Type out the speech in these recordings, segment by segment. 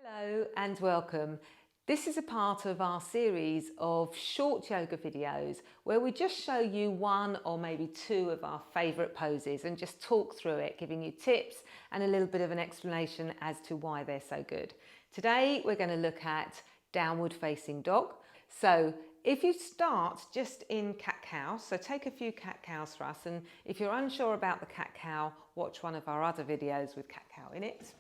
Hello and welcome. This is a part of our series of short yoga videos where we just show you one or maybe two of our favourite poses and just talk through it, giving you tips and a little bit of an explanation as to why they're so good. Today we're going to look at downward facing dog. So if you start just in cat-cow, so take a few cat-cows for us, and if you're unsure about the cat-cow, watch one of our other videos with cat-cow in it.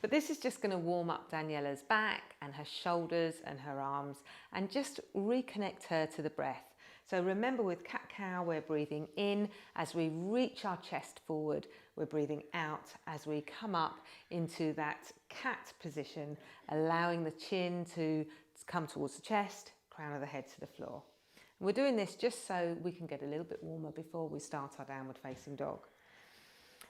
But this is just going to warm up Daniela's back and her shoulders and her arms and just reconnect her to the breath. So remember, with cat-cow, we're breathing in as we reach our chest forward. We're breathing out as we come up into that cat position, allowing the chin to come towards the chest, crown of the head to the floor. And we're doing this just so we can get a little bit warmer before we start our downward facing dog.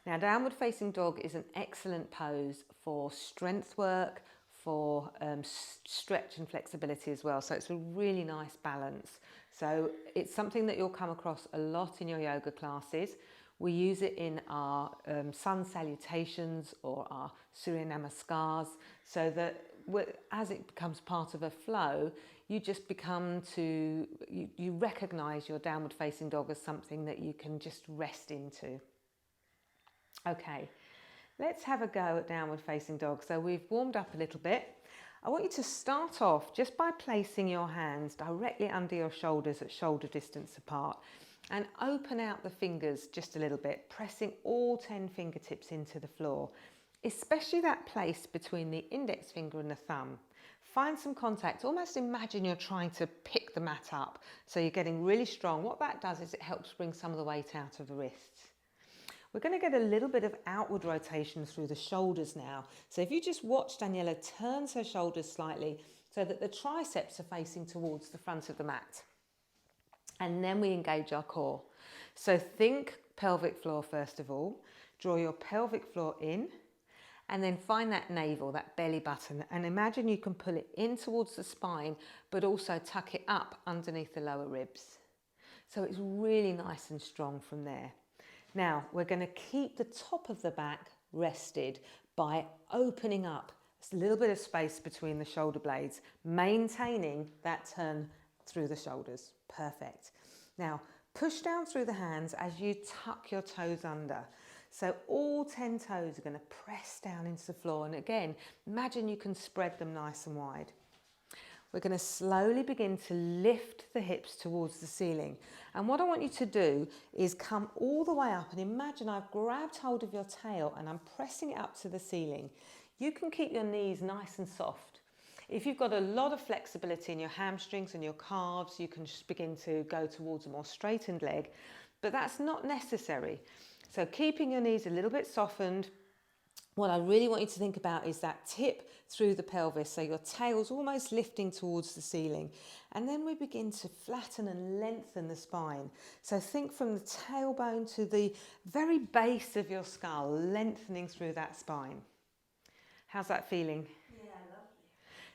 Now, downward facing dog is an excellent pose for strength work, for stretch and flexibility as well. So it's a really nice balance. So it's something that you'll come across a lot in your yoga classes. We use it in our sun salutations or our Surya Namaskars, so that as it becomes part of a flow, you just become you recognize your downward facing dog as something that you can just rest into. Okay, let's have a go at downward facing dog. So we've warmed up a little bit. I want you to start off just by placing your hands directly under your shoulders at shoulder distance apart and open out the fingers just a little bit, pressing all 10 fingertips into the floor, especially that place between the index finger and the thumb. Find some contact. Almost imagine you're trying to pick the mat up, so you're getting really strong. What that does is it helps bring some of the weight out of the wrists. We're going to get a little bit of outward rotation through the shoulders now. So if you just watch Daniela turns her shoulders slightly so that the triceps are facing towards the front of the mat. And then we engage our core. So think pelvic floor first of all. Draw your pelvic floor in and then find that navel, that belly button, and imagine you can pull it in towards the spine but also tuck it up underneath the lower ribs. So it's really nice and strong from there. Now, we're going to keep the top of the back rested by opening up a little bit of space between the shoulder blades, maintaining that turn through the shoulders. Perfect. Now, push down through the hands as you tuck your toes under. So all 10 toes are going to press down into the floor. And again, imagine you can spread them nice and wide. We're going to slowly begin to lift the hips towards the ceiling. And what I want you to do is come all the way up and imagine I've grabbed hold of your tail and I'm pressing it up to the ceiling. You can keep your knees nice and soft. If you've got a lot of flexibility in your hamstrings and your calves, you can just begin to go towards a more straightened leg, but that's not necessary. So keeping your knees a little bit softened. What I really want you to think about is that tip through the pelvis, so your tail's almost lifting towards the ceiling. And then we begin to flatten and lengthen the spine. So think from the tailbone to the very base of your skull, lengthening through that spine. How's that feeling? Yeah, lovely.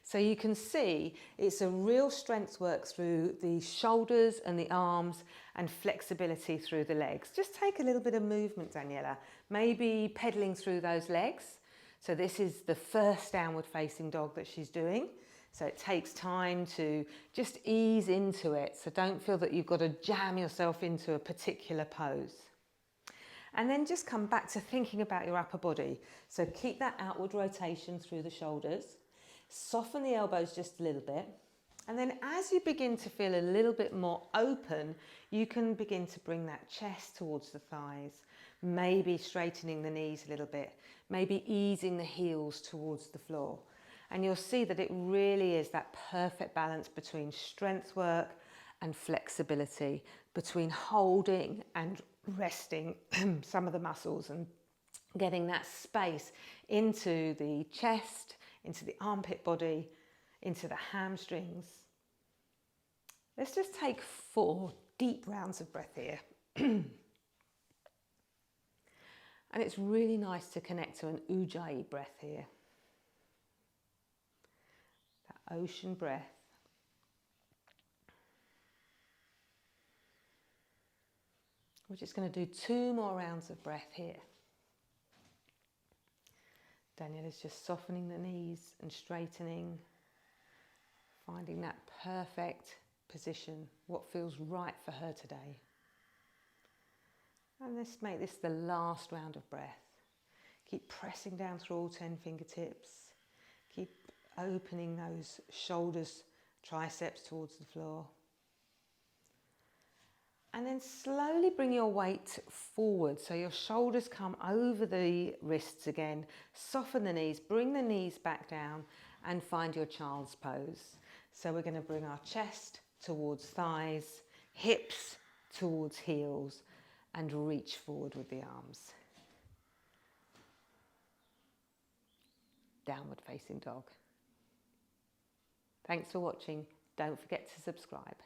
So you can see it's a real strength work through the shoulders and the arms and flexibility through the legs. Just take a little bit of movement, Daniela. Maybe pedaling through those legs. So this is the first downward facing dog that she's doing. So it takes time to just ease into it. So don't feel that you've got to jam yourself into a particular pose. And then just come back to thinking about your upper body. So keep that outward rotation through the shoulders. Soften the elbows just a little bit. And then as you begin to feel a little bit more open, you can begin to bring that chest towards the thighs, maybe straightening the knees a little bit, maybe easing the heels towards the floor. And you'll see that it really is that perfect balance between strength work and flexibility, between holding and resting some of the muscles and getting that space into the chest, into the armpit body, into the hamstrings. Let's just take 4 deep rounds of breath here. And it's really nice to connect to an Ujjayi breath here. That ocean breath. We're just going to do 2 more rounds of breath here. Daniela's just softening the knees and straightening, finding that perfect position, what feels right for her today. And let's make this the last round of breath. Keep pressing down through all 10 fingertips. Keep opening those shoulders, triceps towards the floor. And then slowly bring your weight forward so your shoulders come over the wrists again. Soften the knees, bring the knees back down and find your child's pose. So we're going to bring our chest towards thighs, hips towards heels, and reach forward with the arms. Downward facing dog. Thanks for watching. Don't forget to subscribe.